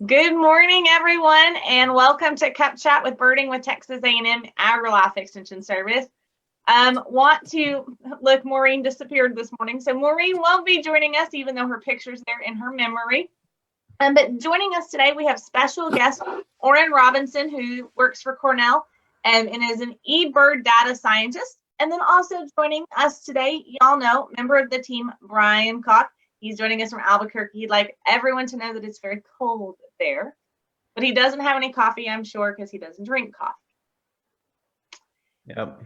Good morning, everyone, and welcome to Cup Chat with Birding with Texas A&M AgriLife Extension Service. Look, Maureen disappeared this morning, so Maureen won't be joining us, even though her picture's there in her memory. But joining us today, we have special guest Orin Robinson, who works for Cornell and is an eBird data scientist. And then also joining us today, y'all know, member of the team, Brian Koch. He's joining us from Albuquerque. He'd like everyone to know that it's very cold there, but he doesn't have any coffee, I'm sure, because he doesn't drink coffee. Yep.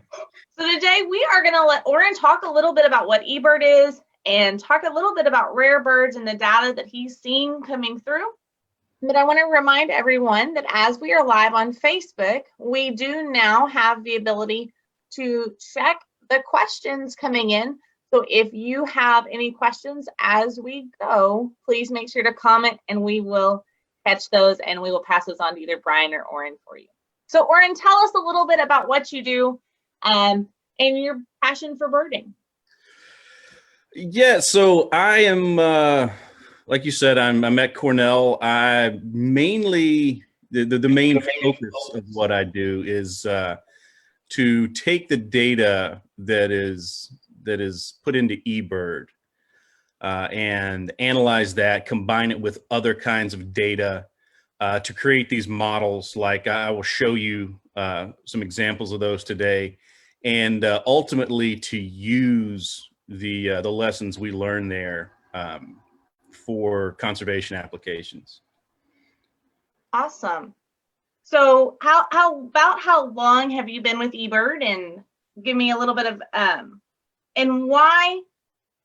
So today we are going to let Orin talk a little bit about what eBird is and talk a little bit about rare birds and the data that he's seeing coming through. But I want to remind everyone that as we are live on Facebook, we do now have the ability to check the questions coming in. So if you have any questions as we go, please make sure to comment and we will catch those and we will pass those on to either Brian or Orin for you. So Orin, tell us a little bit about what you do and your passion for birding. Yeah, so I am, like you said, I'm at Cornell. I mainly, the main focus of what I do is to take the data that is put into eBird and analyze that, combine it with other kinds of data to create these models. Like I will show you some examples of those today, and ultimately to use the lessons we learn there for conservation applications. Awesome. So how long have you been with eBird, and give me a little bit of and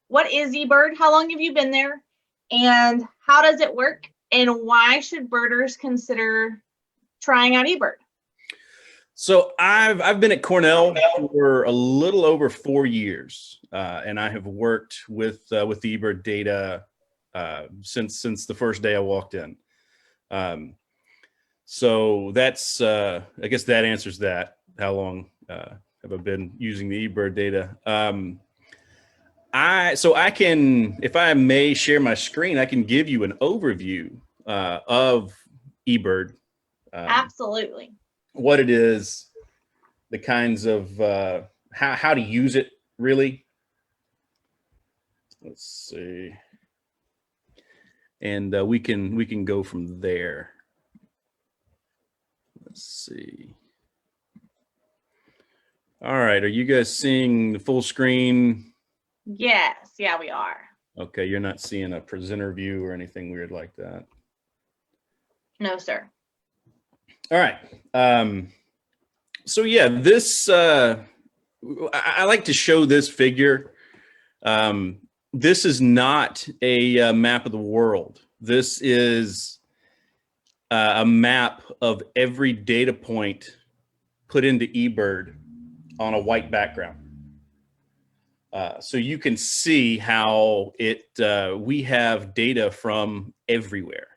what is eBird? How long have you been there? And how does it work? And why should birders consider trying out eBird? So I've been at Cornell for a little over 4 years, and I have worked with the eBird data since the first day I walked in. So that's I guess that answers that. How long have I been using the eBird data? I can, if I may share my screen, I can give you an overview of eBird. Absolutely. What it is, the kinds of how to use it, really. Let's see, and we can go from there. Let's see. All right, are you guys seeing the full screen? Yes, yeah, we are. Okay, you're not seeing a presenter view or anything weird like that? No, sir. All right. So yeah, this I like to show this figure. This is not a map of the world. This is a map of every data point put into eBird on a white background. So you can see how we have data from everywhere.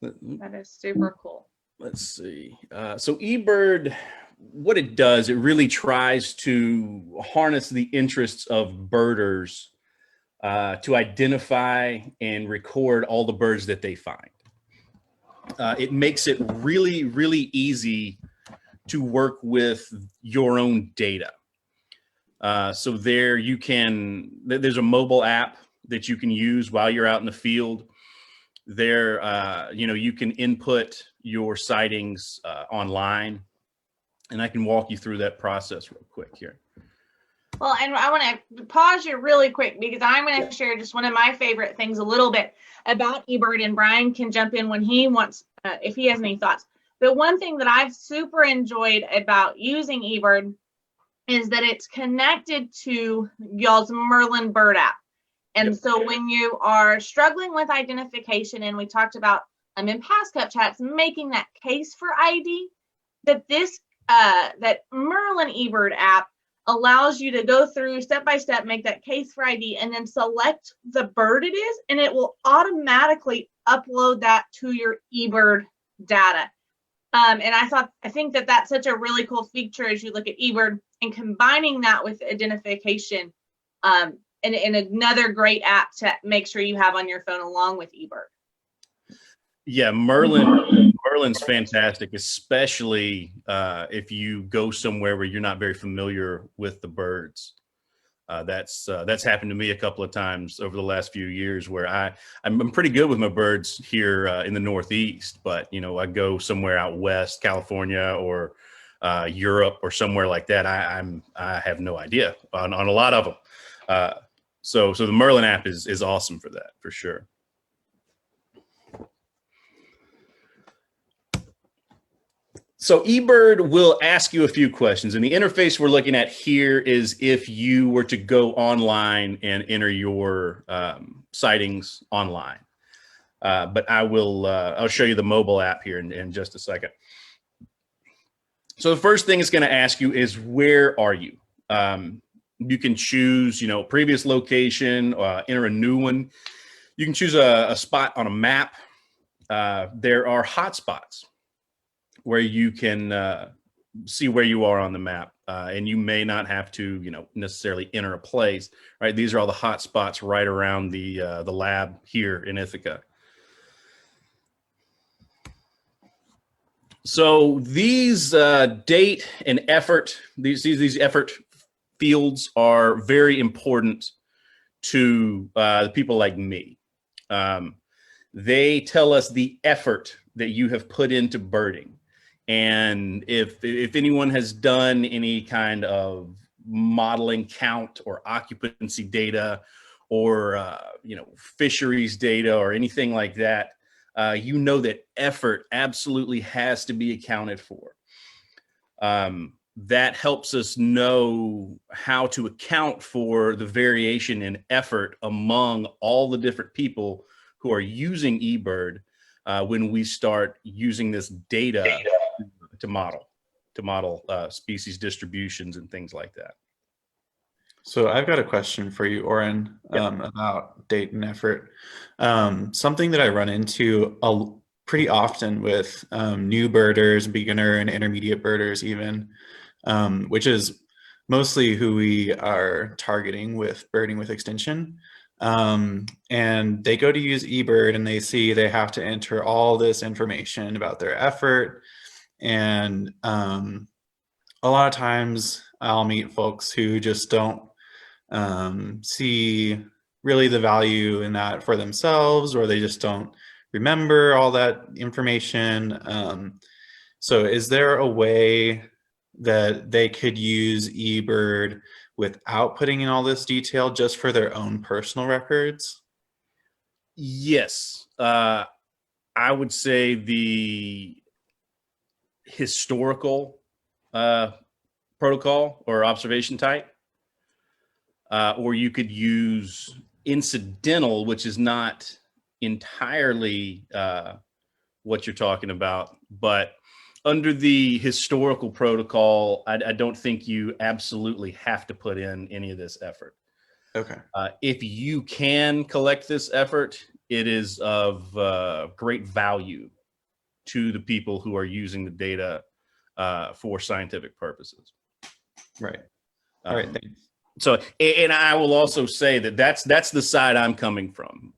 That is super cool. Let's see. So eBird, what it does, it really tries to harness the interests of birders to identify and record all the birds that they find. It makes it really, really easy to work with your own data. So there's a mobile app that you can use while you're out in the field. There, you can input your sightings online, and I can walk you through that process real quick here. Well, and I want to pause you really quick because I'm going to share just one of my favorite things a little bit about eBird, and Brian can jump in when he wants, if he has any thoughts. But one thing that I've super enjoyed about using eBird is that it's connected to y'all's Merlin bird app. And Yep. So when you are struggling with identification, and we talked about in past Cup Chats, making that case for ID, that that Merlin eBird app allows you to go through step by step, make that case for ID, and then select the bird it is, and it will automatically upload that to your eBird data. And I think that that's such a really cool feature as you look at eBird, and combining that with identification and another great app to make sure you have on your phone along with eBird. Yeah, Merlin's fantastic, especially if you go somewhere where you're not very familiar with the birds. That's happened to me a couple of times over the last few years, where I'm pretty good with my birds here in the Northeast, but I go somewhere out west, California or Europe or somewhere like that. I have no idea on a lot of them. So the Merlin app is awesome for that, for sure. So eBird will ask you a few questions, and the interface we're looking at here is if you were to go online and enter your sightings online. But I'll show you the mobile app here in just a second. So the first thing it's going to ask you is, where are you? You can choose, previous location, enter a new one. You can choose a spot on a map. There are hotspots where you can see where you are on the map, and you may not have to, necessarily enter a place. Right? These are all the hot spots right around the lab here in Ithaca. So these date and effort, these effort fields are very important to people like me. They tell us the effort that you have put into birding. And if anyone has done any kind of modeling count or occupancy data or fisheries data or anything like that, that effort absolutely has to be accounted for. That helps us know how to account for the variation in effort among all the different people who are using eBird when we start using this data to model species distributions and things like that. So I've got a question for you, Orin, about date and effort. Something that I run into pretty often with new birders, beginner and intermediate birders even, which is mostly who we are targeting with birding with extension. And they go to use eBird and they see they have to enter all this information about their effort. And a lot of times I'll meet folks who just don't see really the value in that for themselves, or they just don't remember all that information. So is there a way that they could use eBird without putting in all this detail just for their own personal records? Yes. I would say the historical protocol or observation type, or you could use incidental, which is not entirely what you're talking about, but under the historical protocol, I don't think you absolutely have to put in any of this effort. Okay. If you can collect this effort, it is of great value to the people who are using the data for scientific purposes. Right. All right. Thanks. So, and I will also say that that's the side I'm coming from.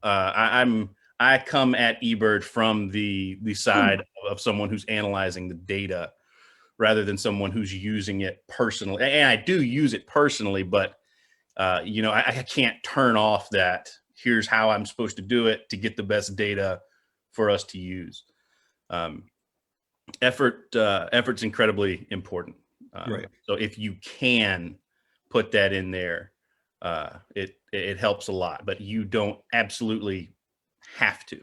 I come at eBird from the side of someone who's analyzing the data rather than someone who's using it personally. And I do use it personally, but I can't turn off that. Here's how I'm supposed to do it to get the best data for us to use. Effort's incredibly important. Right. So if you can put that in there, it helps a lot, but you don't absolutely have to.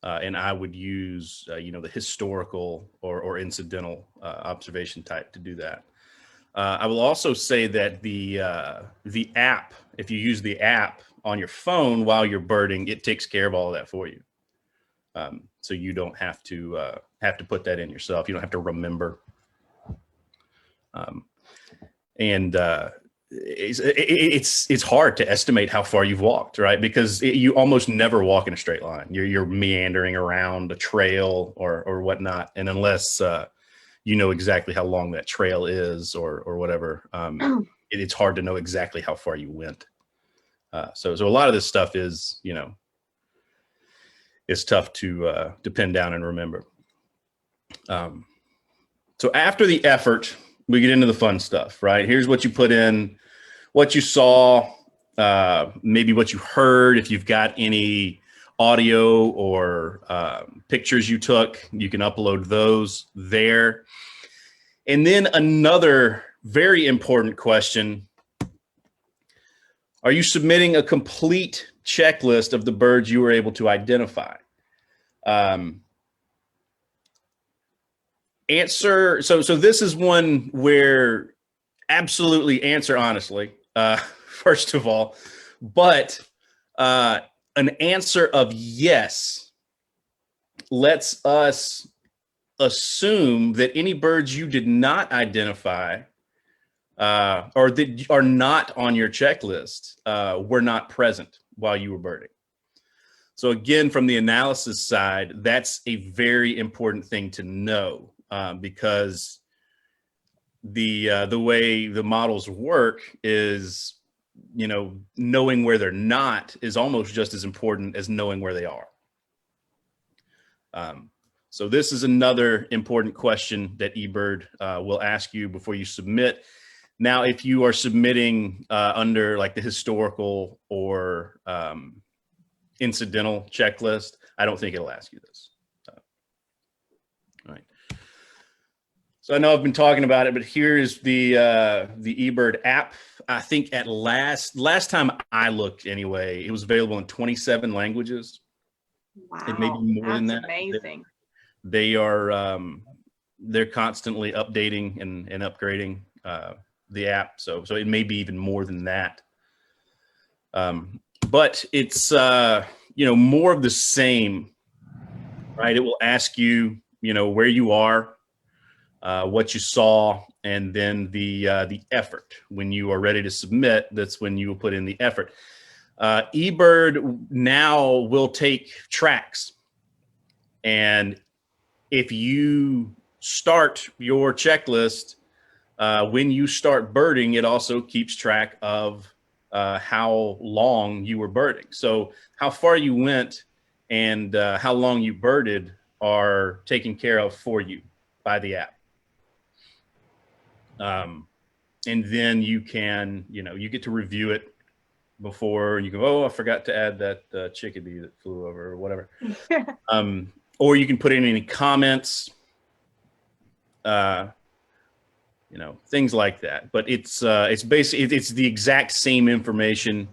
And I would use, the historical or incidental observation type to do that. I will also say that the app, if you use the app on your phone while you're birding, it takes care of all of that for you. So you don't have to put that in yourself. You don't have to remember. It's hard to estimate how far you've walked, right? Because you almost never walk in a straight line. You're meandering around a trail or whatnot, and unless you know exactly how long that trail is or whatever, it's hard to know exactly how far you went. So a lot of this stuff is, it's tough to pin down and remember. So after the effort, we get into the fun stuff, right? Here's what you put in, what you saw, maybe what you heard. If you've got any audio or pictures you took, you can upload those there. And then another very important question: are you submitting a complete checklist of the birds you were able to identify? Answer. So this is one where absolutely answer honestly, first of all, but an answer of yes lets us assume that any birds you did not identify or that are not on your checklist were not present while you were birding. So again, from the analysis side, that's a very important thing to know, because the way the models work is, knowing where they're not is almost just as important as knowing where they are. So this is another important question that eBird will ask you before you submit. Now, if you are submitting under like the historical or incidental checklist, I don't think it'll ask you this. All right. So I know I've been talking about it, but here is the eBird app. I think at last time I looked anyway, it was available in 27 languages. Wow, it may be more than that. Amazing. They are they're constantly updating and upgrading the app, so it may be even more than that. But it's more of the same, right? It will ask you, where you are, what you saw, and then the effort. When you are ready to submit, that's when you will put in the effort. eBird now will take tracks, and if you start your checklist, when you start birding, it also keeps track of how long you were birding. So how far you went and how long you birded are taken care of for you by the app. And then you can, you get to review it before you go, oh, I forgot to add that chickadee that flew over or whatever. Or you can put in any comments, things like that. But it's basically, it's the exact same information.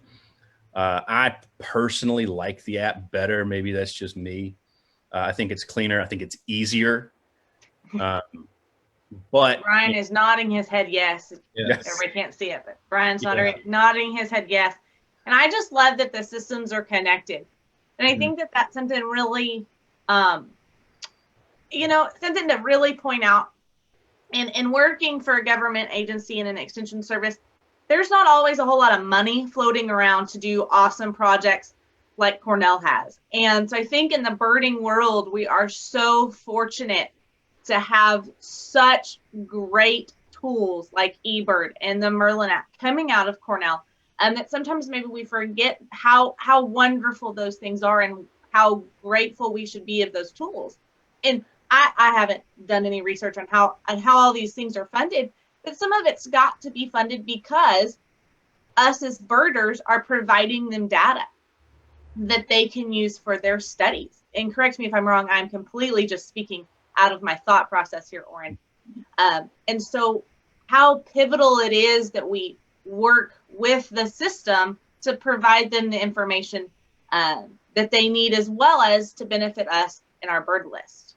I personally like the app better. Maybe that's just me. I think it's cleaner. I think it's easier. But Brian is nodding his head yes. Yes. Everybody can't see it, but Brian's nodding his head yes. And I just love that the systems are connected. And I think that that's something really, something to really point out. In working for a government agency and an extension service, there's not always a whole lot of money floating around to do awesome projects like Cornell has. And so I think in the birding world, we are so fortunate to have such great tools like eBird and the Merlin app coming out of Cornell. And that sometimes maybe we forget how wonderful those things are and how grateful we should be of those tools. And I haven't done any research on how all these things are funded, but some of it's got to be funded because us as birders are providing them data that they can use for their studies. And correct me if I'm wrong, I'm completely just speaking out of my thought process here, Orin. And so how pivotal it is that we work with the system to provide them the information that they need, as well as to benefit us in our bird list.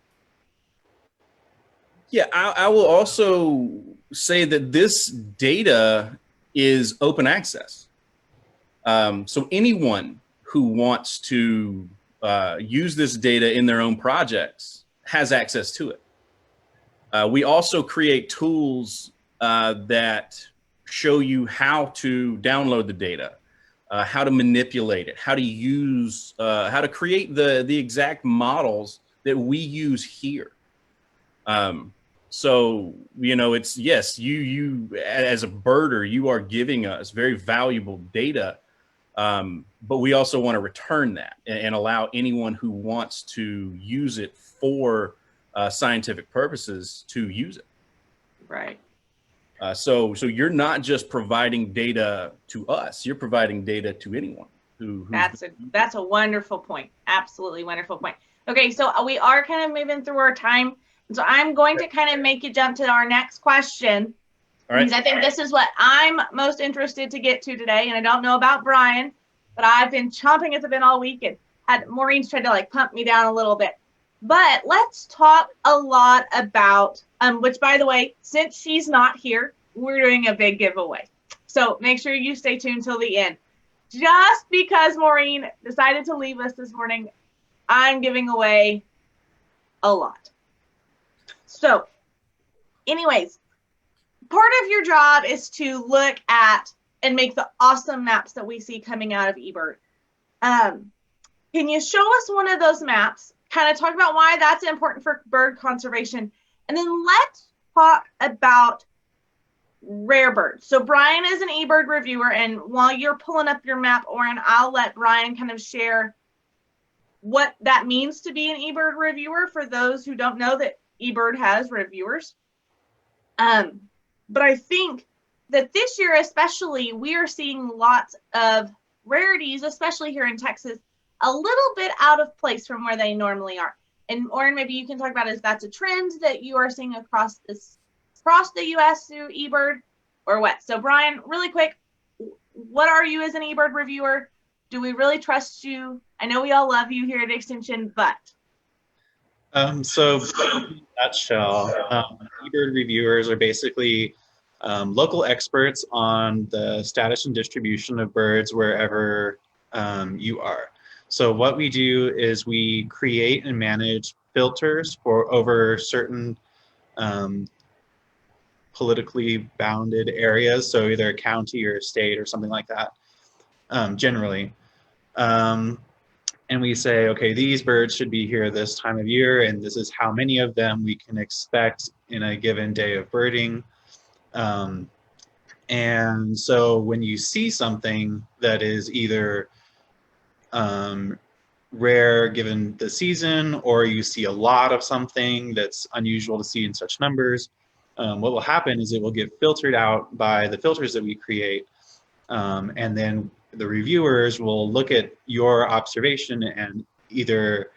Yeah, I will also say that this data is open access. So anyone who wants to use this data in their own projects has access to it. We also create tools that show you how to download the data, how to manipulate it, how to use, how to create the exact models that we use here. So, it's, yes, you as a birder, you are giving us very valuable data But we also want to return that and allow anyone who wants to use it for scientific purposes to use it. Right. So you're not just providing data to us; you're providing data to anyone who. That's a wonderful point. Absolutely wonderful point. Okay, so we are kind of moving through our time, so I'm going to kind of make you jump to our next question. All right. Because I think this is what I'm most interested to get to today, and I don't know about Brian, but I've been chomping at the bit all week and had Maureen's tried to like pump me down a little bit. But let's talk a lot about, which by the way, since she's not here, we're doing a big giveaway. So make sure you stay tuned till the end. Just because Maureen decided to leave us this morning, I'm giving away a lot. So anyways, part of your job is to look at and make the awesome maps that we see coming out of eBird. Can you show us one of those maps? Kind of talk about why that's important for bird conservation. And then let's talk about rare birds. So Brian is an eBird reviewer, and while you're pulling up your map, Orin, I'll let Brian kind of share what that means to be an eBird reviewer for those who don't know that eBird has reviewers. But I think that this year especially, we are seeing lots of rarities, especially here in Texas, a little bit out of place from where they normally are. And Orin, maybe you can talk about if that's a trend that you are seeing across the U.S. through eBird or what. So Brian, really quick, what are you as an eBird reviewer? Do we really trust you? I know we all love you here at Extension, but. So in a nutshell, eBird reviewers are basically local experts on the status and distribution of birds wherever you are. So what we do is we create and manage filters for over certain politically bounded areas, so either a county or a state or something like that, generally. And we say, okay, these birds should be here this time of year, and this is how many of them we can expect in a given day of birding. And so when you see something that is either rare given the season, or you see a lot of something that's unusual to see in such numbers, what will happen is it will get filtered out by the filters that we create, and then the reviewers will look at your observation and either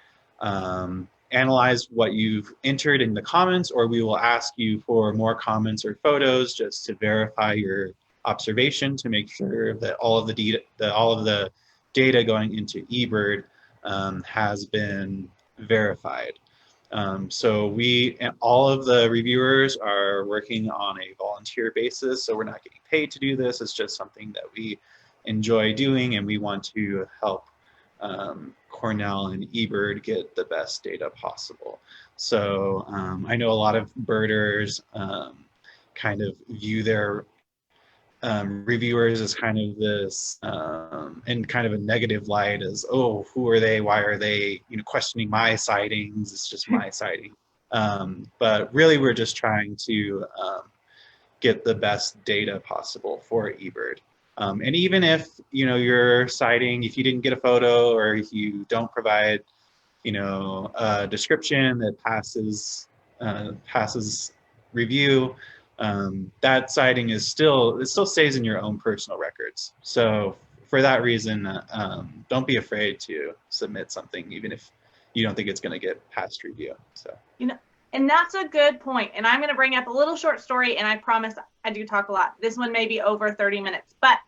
analyze what you've entered in the comments, or we will ask you for more comments or photos just to verify your observation, to make sure that all of the data going into eBird has been verified. So all of the reviewers are working on a volunteer basis, so we're not getting paid to do this. It's just something that we enjoy doing, and we want to help Cornell and eBird get the best data possible. So I know a lot of birders kind of view their reviewers as kind of this in kind of a negative light, as, oh, who are they? Why are they, questioning my sightings? It's just my sighting. But really, we're just trying to get the best data possible for eBird. And even if, your sighting, if you didn't get a photo, or if you don't provide, a description that passes review, that sighting it still stays in your own personal records. So for that reason, don't be afraid to submit something, even if you don't think it's going to get past review. So and that's a good point. And I'm going to bring up a little short story, and I promise I do talk a lot. This one may be over 30 minutes, but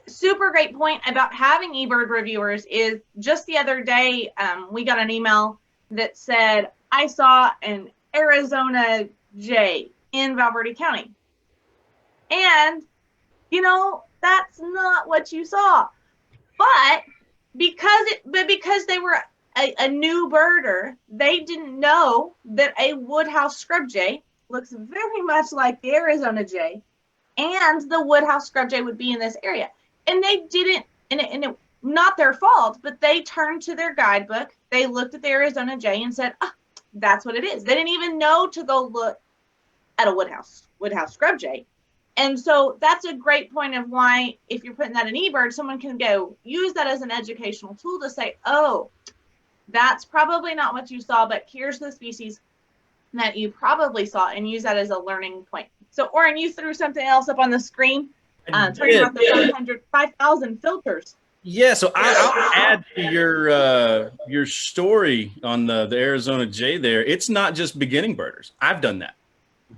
super great point about having eBird reviewers is just the other day, we got an email that said, I saw an Arizona jay in Valverde County. And, that's not what you saw. But because they were a new birder, they didn't know that a woodhouse scrub jay looks very much like the Arizona jay, and the woodhouse scrub jay would be in this area. And they didn't, and it not their fault, but they turned to their guidebook, they looked at the Arizona jay and said, that's what it is. They didn't even know to go look at a woodhouse scrub jay. And so that's a great point of why, if you're putting that in eBird, someone can go use that as an educational tool to say, oh, that's probably not what you saw, but here's the species that you probably saw, and use that as a learning point. So Orin, you threw something else up on the screen, talking about the 5,000 filters. Yeah, so I'll add to your story on the Arizona Jay there. It's not just beginning birders. I've done that.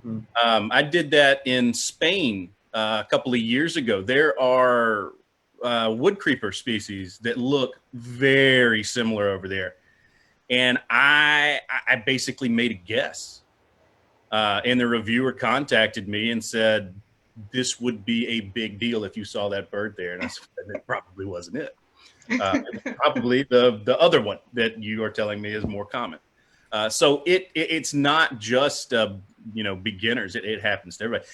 Mm-hmm. I did that in Spain a couple of years ago. There are wood creeper species that look very similar over there. And I basically made a guess. And the reviewer contacted me and said, this would be a big deal if you saw that bird there. And I said, it probably wasn't it. It was probably the other one that you are telling me is more common. So it's not just, beginners. It happens to everybody.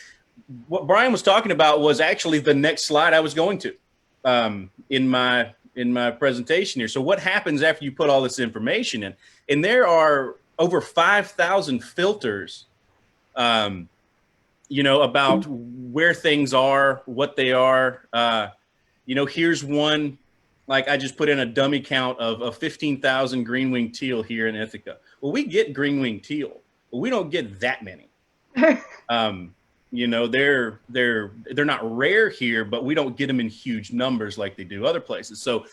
What Brian was talking about was actually the next slide I was going to in my presentation here. So what happens after you put all this information in? And there are over 5,000 filters, about where things are, what they are. Here's one, like I just put in a dummy count of 15,000 green-winged teal here in Ithaca. Well, we get green-winged teal, but we don't get that many. They're not rare here, but we don't get them in huge numbers like they do other places. So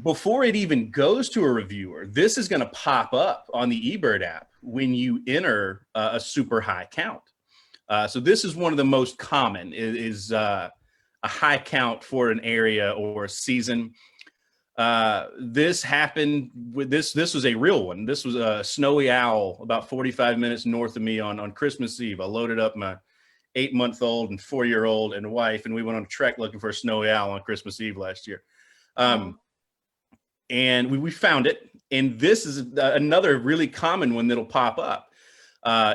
before it even goes to a reviewer, this is going to pop up on the eBird app when you enter a super high count. So this is one of the most common is a high count for an area or a season. This happened with this was a real one. This was a snowy owl about 45 minutes north of me on Christmas Eve. I loaded up my 8-month-old and 4-year-old and wife, and we went on a trek looking for a snowy owl on Christmas Eve last year. And we found it. And this is another really common one that'll pop up,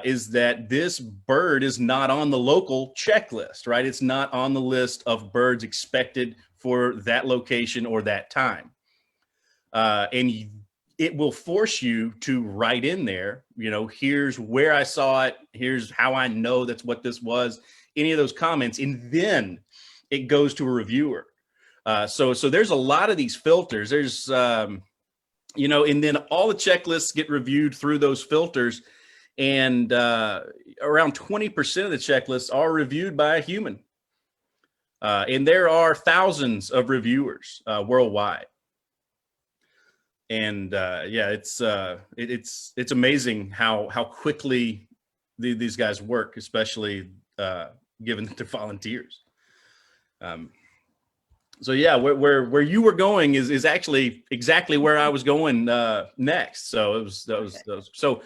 is that this bird is not on the local checklist, right? It's not on the list of birds expected for that location or that time. And it will force you to write in there, here's where I saw it, here's how I know that's what this was, any of those comments, and then it goes to a reviewer. So there's a lot of these filters. There's, and then all the checklists get reviewed through those filters, and around 20% of the checklists are reviewed by a human. And there are thousands of reviewers worldwide. And it's amazing how quickly these guys work, especially given that they're volunteers. So yeah, where you were going is actually exactly where I was going next. So that was so.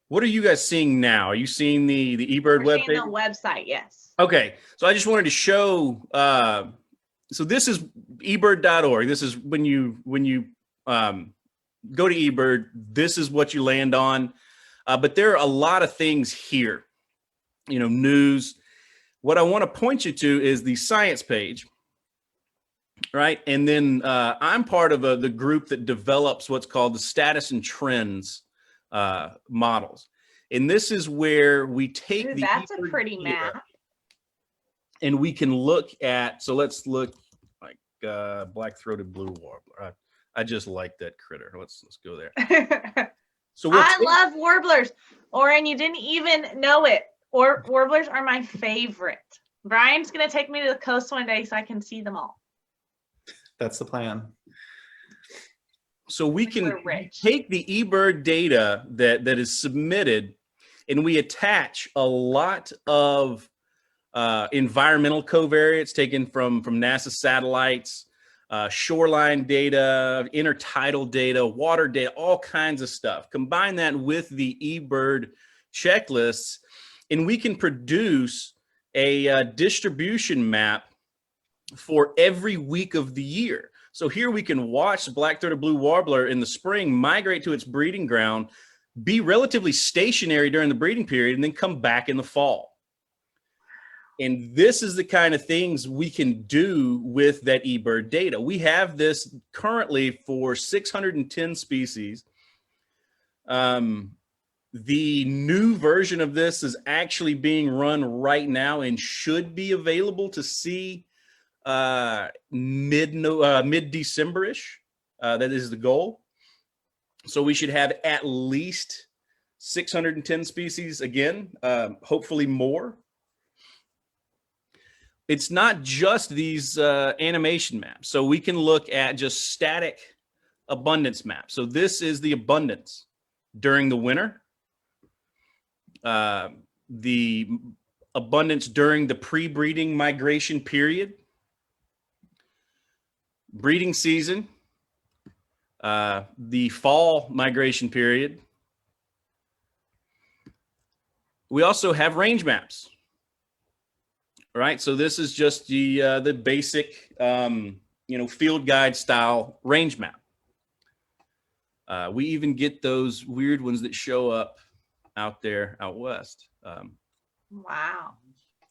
What are you guys seeing now? Are you seing the eBird webpage? Seeing the website, yes. Okay, so I just wanted to show. So this is eBird.org. This is when you go to eBird. This is what you land on. But there are a lot of things here. News. What I want to point you to is the science page. Right. And then I'm part of the group that develops what's called the status and trends models. And this is where we take that's a pretty map. And we can look at, so let's look like black-throated blue warbler. I just like that critter. Let's go there. So I love warblers. Orin, you didn't even know it. Warblers are my favorite. Brian's going to take me to the coast one day so I can see them all. That's the plan. So we can take the eBird data that is submitted, and we attach a lot of environmental covariates taken from NASA satellites, shoreline data, intertidal data, water data, all kinds of stuff. Combine that with the eBird checklists, and we can produce a distribution map for every week of the year. So here we can watch the black-throated blue warbler in the spring migrate to its breeding ground, be relatively stationary during the breeding period, and then come back in the fall. And this is the kind of things we can do with that eBird data. We have this currently for 610 species. The new version of this is actually being run right now and should be available to see mid-December-ish. That is the goal. So we should have at least 610 species again, hopefully more. It's not just these animation maps. So we can look at just static abundance maps. So this is the abundance during the winter, the abundance during the pre-breeding migration period, breeding season, the fall migration period. We also have range maps. All right, so this is just the basic, field guide style range map. We even get those weird ones that show up out there out west. Wow.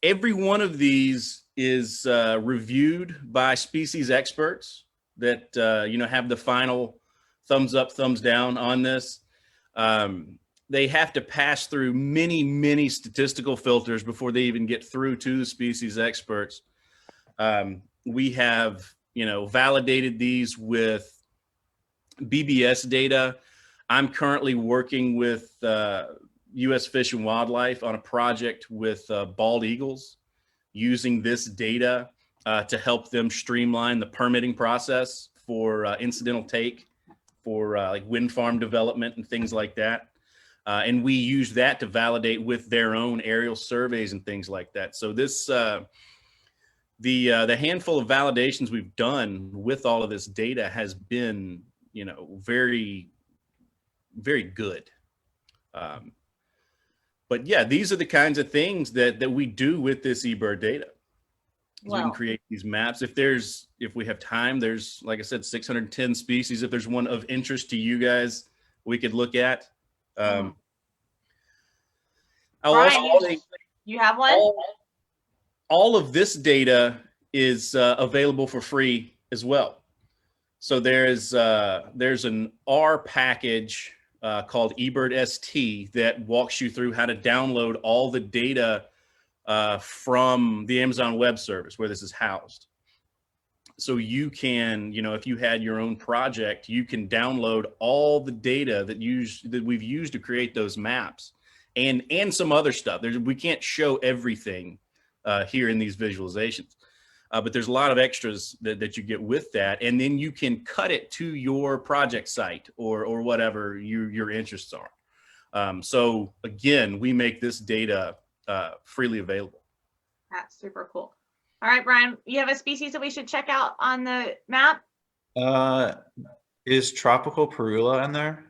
Every one of these is reviewed by species experts that have the final thumbs up, thumbs down on this. They have to pass through many, many statistical filters before they even get through to the species experts. We have, validated these with BBS data. I'm currently working with U.S. Fish and Wildlife on a project with bald eagles using this data to help them streamline the permitting process for incidental take for like wind farm development and things like that. And we use that to validate with their own aerial surveys and things like that. So this, the handful of validations we've done with all of this data has been, very, very good. But yeah, these are the kinds of things that we do with this eBird data. So we can create these maps. If we have time, there's, like I said, 610 species. If there's one of interest to you guys, we could look at. Brian, Also, you have one? all of this data is available for free as well. So there's an R package called eBird ST that walks you through how to download all the data from the Amazon Web Service where this is housed. So you can, if you had your own project, you can download all the data that we've used to create those maps and some other stuff. We can't show everything here in these visualizations, but there's a lot of extras that you get with that. And then you can cut it to your project site or whatever your interests are. So again, we make this data freely available. That's super cool. All right, Brian, you have a species that we should check out on the map? Is tropical Perula in there?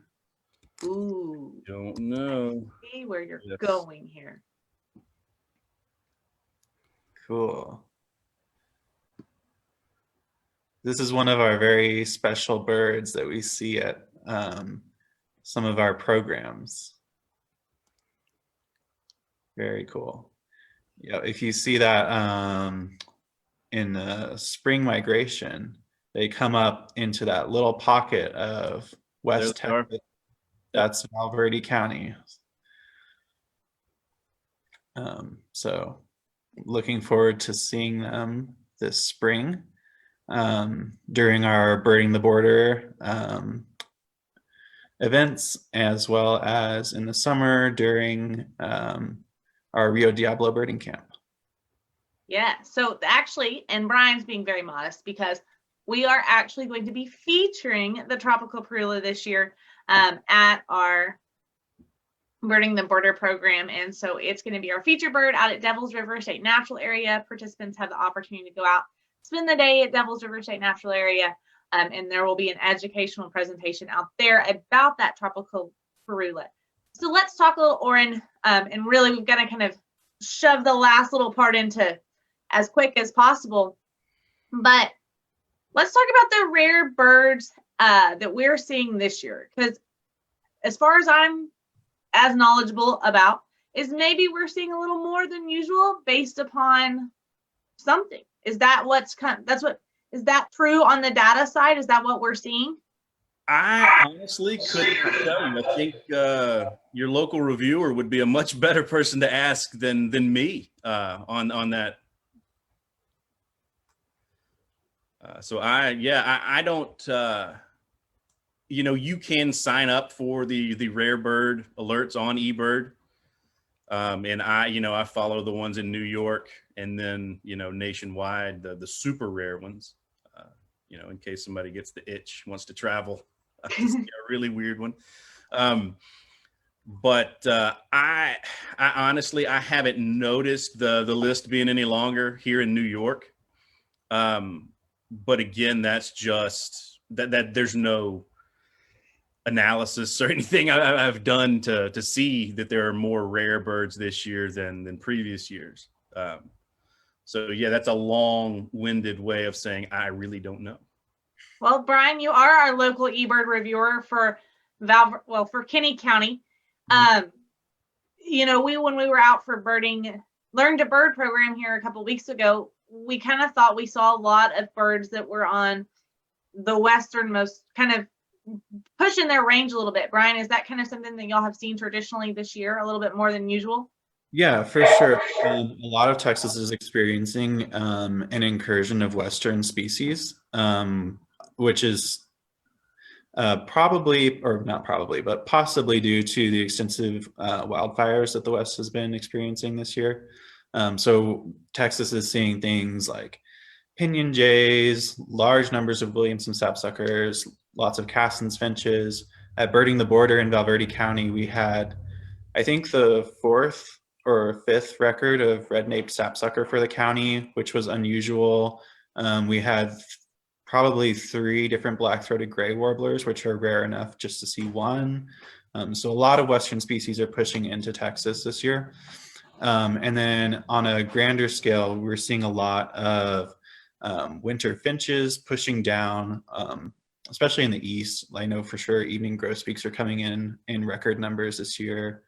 Ooh. Don't know. See where you're going here. Cool. This is one of our very special birds that we see at some of our programs. Very cool. Yeah, if you see that in the spring migration, they come up into that little pocket of West Texas. That's Valverde County. So looking forward to seeing them this spring during our Birding the Border events, as well as in the summer during our Rio Diablo birding camp. Yeah, so actually, and Brian's being very modest because we are actually going to be featuring the tropical Perula this year at our Birding the Border program. And so it's going to be our feature bird out at Devils River State Natural Area. Participants have the opportunity to go out, spend the day at Devils River State Natural Area, and there will be an educational presentation out there about that tropical Perula. So let's talk a little, Orin, and really we've got to kind of shove the last little part into as quick as possible. But let's talk about the rare birds that we're seeing this year, because as far as I'm as knowledgeable about, is maybe we're seeing a little more than usual based upon something. Is that is that true on the data side? Is that what we're seeing? I honestly couldn't tell you. I think your local reviewer would be a much better person to ask than me on that. So I don't. You can sign up for the rare bird alerts on eBird, and I follow the ones in New York, and then nationwide the super rare ones. In case somebody gets the itch, wants to travel. A really weird one. But I honestly, I haven't noticed the list being any longer here in New York. But again, that's just that there's no analysis or anything I've done to see that there are more rare birds this year than previous years. So yeah, that's a long-winded way of saying I really don't know. Well, Brian, you are our local eBird reviewer for for Kinney County. When we were out for Learn to Bird program here a couple of weeks ago, we kind of thought we saw a lot of birds that were on the westernmost, kind of pushing their range a little bit. Brian, is that kind of something that y'all have seen traditionally this year, a little bit more than usual? Yeah, for sure. A lot of Texas is experiencing an incursion of Western species, which is possibly due to the extensive wildfires that the West has been experiencing this year. So Texas is seeing things like pinion jays, large numbers of Williamson sapsuckers, lots of Cassin's finches. At Birding the Border in Valverde County, we had, I think, the 4th or 5th record of red-naped sapsucker for the county, which was unusual. We had probably 3 different black-throated gray warblers, which are rare enough just to see one. So a lot of Western species are pushing into Texas this year. And then on a grander scale, we're seeing a lot of winter finches pushing down, especially in the east. I know for sure evening grosbeaks are coming in record numbers this year.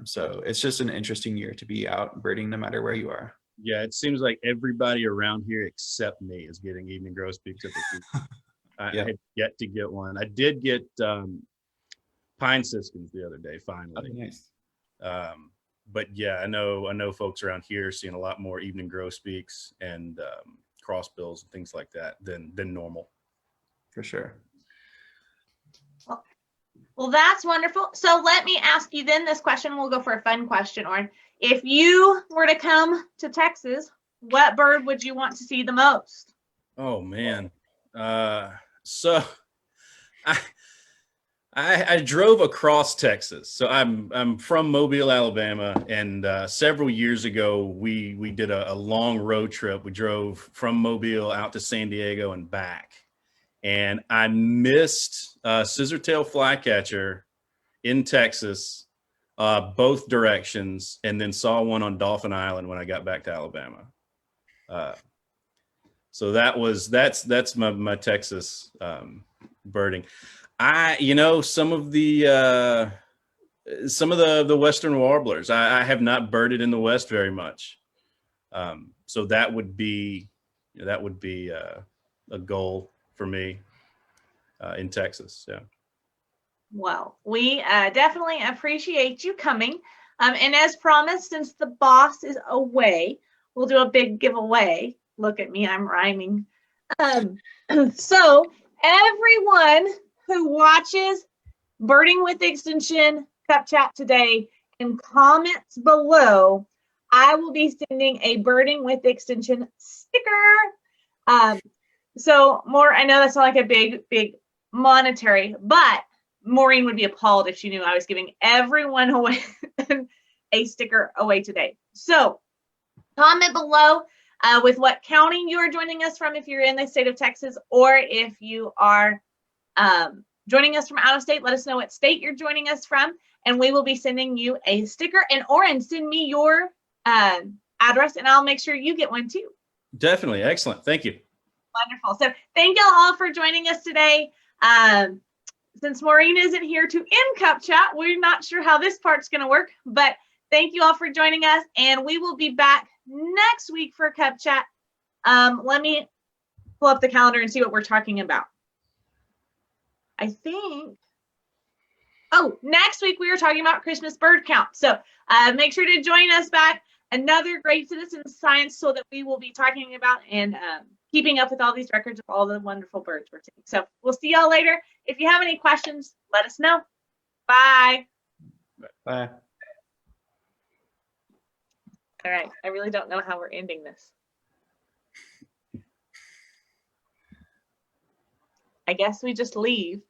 So it's just an interesting year to be out birding no matter where you are. Yeah, it seems like everybody around here except me is getting evening grosbeaks at the I had yet to get one. I did get pine siskins the other day, finally. Oh, nice. But yeah, I know folks around here are seeing a lot more evening grosbeaks and crossbills and things like that than normal. For sure. Well, that's wonderful. So let me ask you then this question. We'll go for a fun question, Orin. If you were to come to Texas, what bird would you want to see the most? Oh man. So I drove across Texas. So I'm from Mobile, Alabama, and several years ago we did a long road trip. We drove from Mobile out to San Diego and back, and I missed scissortail flycatcher in Texas, both directions, and then saw one on Dolphin Island when I got back to Alabama. So that's my Texas birding. Some of the Western warblers, I have not birded in the West very much. So that would be a goal for me in Texas. Yeah. Well, we definitely appreciate you coming. And as promised, since the boss is away, we'll do a big giveaway. Look at me, I'm rhyming. So everyone who watches Birding with Extension Cup Chat today and comments below, I will be sending a Birding with Extension sticker. So more, I know that's not like a big monetary, but Maureen would be appalled if she knew I was giving everyone away a sticker away today. So comment below with what county you are joining us from if you're in the state of Texas, or if you are joining us from out of state, let us know what state you're joining us from, and we will be sending you a sticker. And Orin, send me your address and I'll make sure you get one too. Definitely. Excellent. Thank you. Wonderful. So thank you all for joining us today. Since Maureen isn't here to end Cup Chat, we're not sure how this part's going to work, but thank you all for joining us, and we will be back next week for Cup Chat. Let me pull up the calendar and see what we're talking about. I think, oh, next week we are talking about Christmas bird count. So make sure to join us back. Another great citizen science tool that we will be talking about and keeping up with all these records of all the wonderful birds we're seeing. So we'll see y'all later. If you have any questions, let us know. Bye. Bye. All right. I really don't know how we're ending this. I guess we just leave.